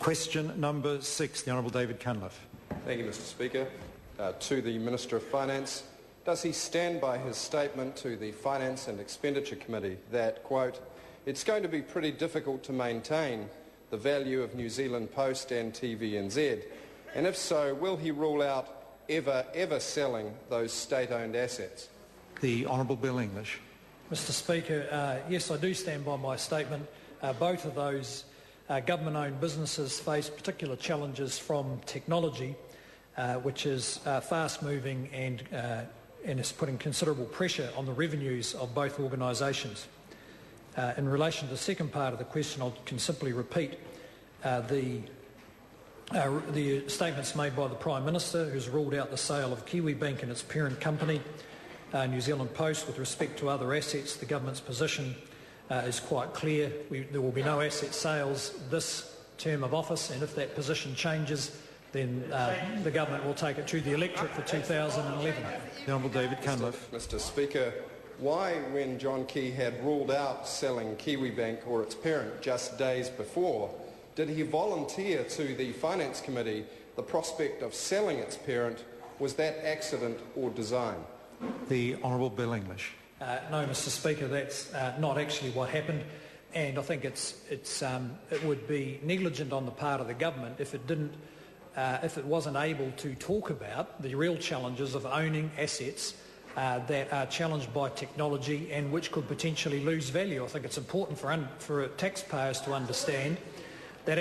Question number 6, the Honourable David Cunliffe. Thank you, Mr Speaker. To the Minister of Finance, does he stand by his statement to the Finance and Expenditure Committee that, quote, it's going to be pretty difficult to maintain the value of New Zealand Post and TVNZ? And if so, will he rule out ever selling those state-owned assets? The Honourable Bill English. Mr Speaker, yes, I do stand by my statement. Both of those government-owned businesses face particular challenges from technology, which is fast-moving and is putting considerable pressure on the revenues of both organisations. In relation to the second part of the question, I can simply repeat the statements made by the Prime Minister, who's ruled out the sale of Kiwibank and its parent company, New Zealand Post. With respect to other assets, the government's position is quite clear. There will be no asset sales this term of office, and if that position changes, then the government will take it to the electorate for 2011. The Honourable David Cunliffe. Mr Speaker, why, when John Key had ruled out selling Kiwibank or its parent just days before, did he volunteer to the Finance Committee the prospect of selling its parent? Was that accident or design? The Honourable Bill English. No, Mr Speaker, that's not actually what happened, and I think it would be negligent on the part of the government if it wasn't able to talk about the real challenges of owning assets that are challenged by technology and which could potentially lose value. I think it's important for taxpayers to understand that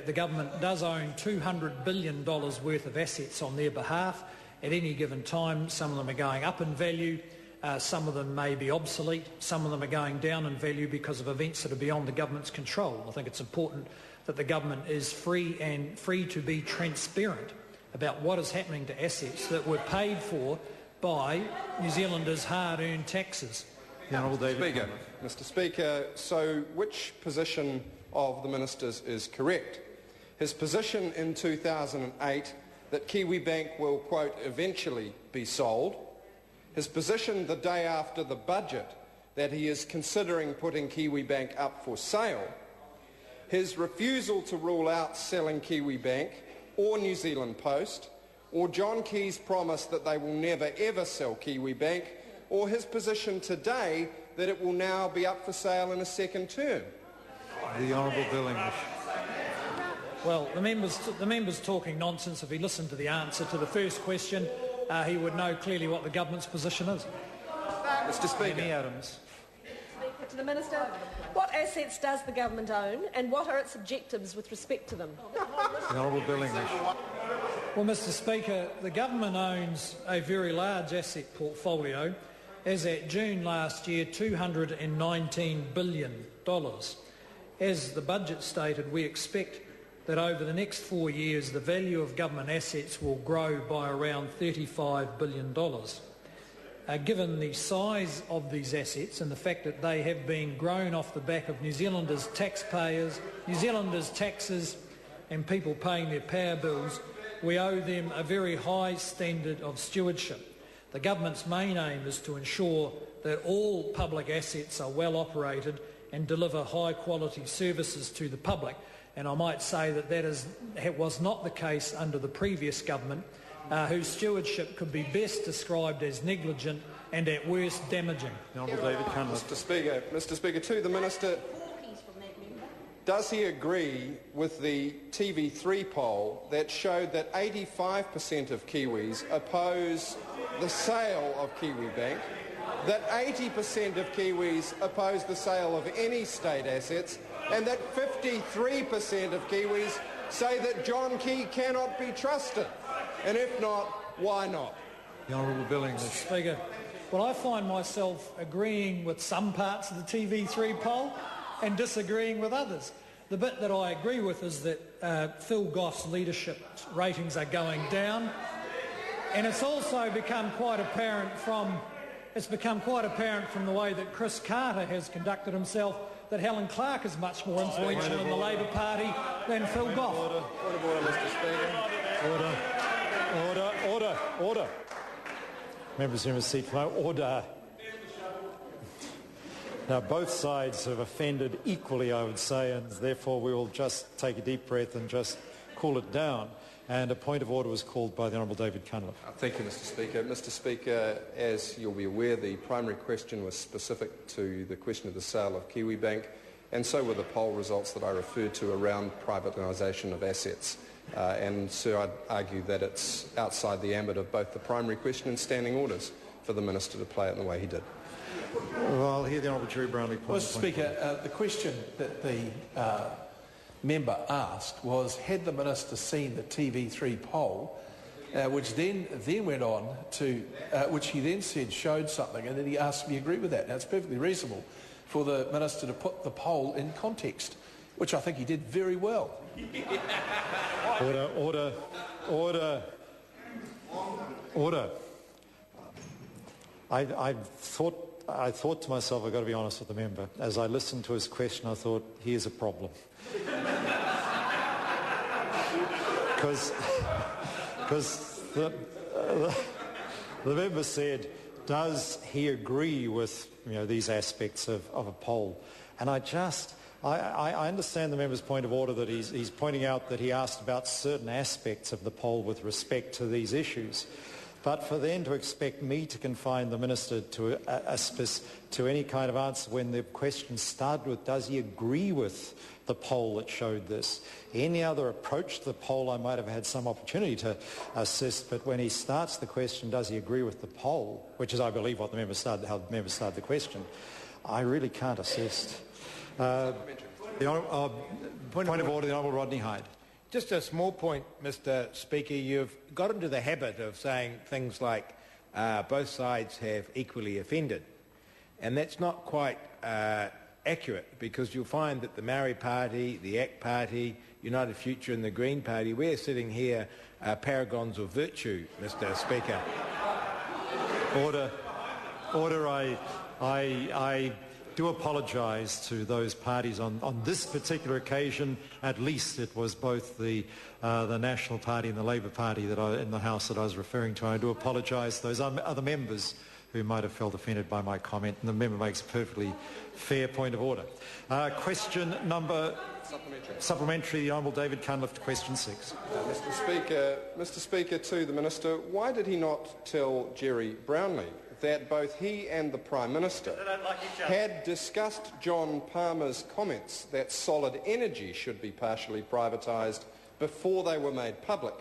the government does own $200 billion worth of assets on their behalf. At any given time, some of them are going up in value, some of them may be obsolete, some of them are going down in value because of events that are beyond the government's control. I think it's important that the government is free to be transparent about what is happening to assets that were paid for by New Zealanders' hard-earned taxes. The Honourable David. Mr Speaker, so which position of the Minister's is correct? His position in 2008 that Kiwibank will, quote, eventually be sold, his position the day after the budget that he is considering putting Kiwibank up for sale, his refusal to rule out selling Kiwibank or New Zealand Post, or John Key's promise that they will never ever sell Kiwibank, or his position today that it will now be up for sale in a second term? The Honourable Bill English. Well, the member's talking nonsense. If he listened to the answer to the first question, he would know clearly what the government's position is. Mr Speaker. Amy Adams. To the Minister, what assets does the government own and what are its objectives with respect to them? The Honourable Bill English. Well, Mr Speaker, the government owns a very large asset portfolio. As at June last year, $219 billion. As the budget stated, we expect that over the next 4 years the value of government assets will grow by around $35 billion. Given the size of these assets and the fact that they have been grown off the back of New Zealanders' taxpayers, New Zealanders' taxes and people paying their power bills, we owe them a very high standard of stewardship. The government's main aim is to ensure that all public assets are well operated and deliver high quality services to the public. And I might say that was not the case under the previous government, whose stewardship could be best described as negligent and at worst damaging. Honourable David Cunliffe. Mr Speaker, to the Minister, does he agree with the TV3 poll that showed that 85% of Kiwis oppose the sale of Kiwibank, that 80% of Kiwis oppose the sale of any state assets, and that 53% of Kiwis say that John Key cannot be trusted? And if not, why not? The Honourable Bill English. Speaker, well, I find myself agreeing with some parts of the TV3 poll and disagreeing with others. The bit that I agree with is that Phil Goff's leadership ratings are going down, and it's also become quite apparent from the way that Chris Carter has conducted himself that Helen Clark is much more influential in the Labor Party than Phil Goff. Order, Mr Speaker. Order. Members in receipt flow. Order. Now, both sides have offended equally, I would say, and therefore we will just take a deep breath and just cool it down. And a point of order was called by the Honourable David Cunliffe. Thank you, Mr Speaker. Mr Speaker, as you'll be aware, the primary question was specific to the question of the sale of Kiwibank, and so were the poll results that I referred to around privatisation of assets. And so I'd argue that it's outside the ambit of both the primary question and standing orders for the Minister to play it in the way he did. Well, I'll hear the Honourable Jerry Brownlee. Mr Speaker, the question that the member asked was, had the Minister seen the TV3 poll, which then went on to, which he then said showed something, and then he asked me to agree with that. Now, it's perfectly reasonable for the Minister to put the poll in context, which I think he did very well. Order. I thought to myself, I've got to be honest with the member, as I listened to his question, I thought, here's a problem. Because the member said, does he agree with these aspects of a poll? And I understand the member's point of order that he's pointing out that he asked about certain aspects of the poll with respect to these issues. But for then to expect me to confine the Minister to any kind of answer when the question started with, does he agree with the poll that showed this? Any other approach to the poll I might have had some opportunity to assist, but when he starts the question, does he agree with the poll, which is, I believe, how the member started the question, I really can't assist. Point of order, the Honourable Rodney Hyde. Just a small point, Mr Speaker. You've got into the habit of saying things like both sides have equally offended. And that's not quite accurate, because you'll find that the Maori Party, the ACT Party, United Future and the Green Party, we're sitting here paragons of virtue, Mr Speaker. Order. I do apologise to those parties on this particular occasion. At least it was both the National Party and the Labour Party in the House that I was referring to. I do apologise to those other members who might have felt offended by my comment, and the member makes a perfectly fair point of order. Question number... Supplementary, the Honourable David Cunliffe to question 6. Mr Speaker, to the Minister, why did he not tell Jerry Brownlee that both he and the Prime Minister had discussed John Palmer's comments that Solid Energy should be partially privatised before they were made public?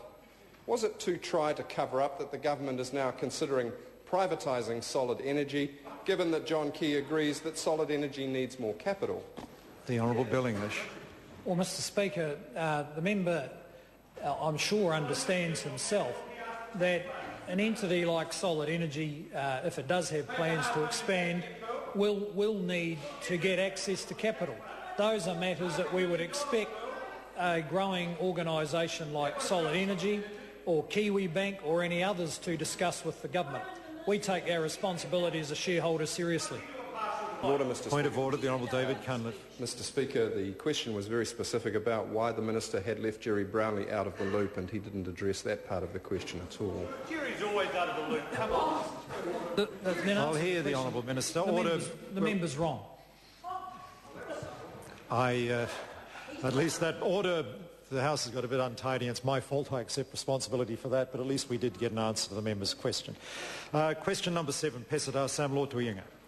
Was it to try to cover up that the government is now considering privatising Solid Energy, given that John Key agrees that Solid Energy needs more capital? The Honourable Bill English. Well, Mr Speaker, the member, I'm sure, understands himself that an entity like Solid Energy, if it does have plans to expand, will need to get access to capital. Those are matters that we would expect a growing organisation like Solid Energy or Kiwibank or any others to discuss with the government. We take our responsibility as a shareholder seriously. Order, Mr. Point of order, the Honourable David Cunliffe. Mr Speaker, the question was very specific about why the Minister had left Jerry Brownlee out of the loop, and he didn't address that part of the question at all. Jerry's always out of the loop. Come on. I'll hear the Honourable Minister. The member's wrong. At least that order, the House has got a bit untidy, and it's my fault. I accept responsibility for that, but at least we did get an answer to the member's question. Question number 7, Pesada Sam Lord Tuiinga.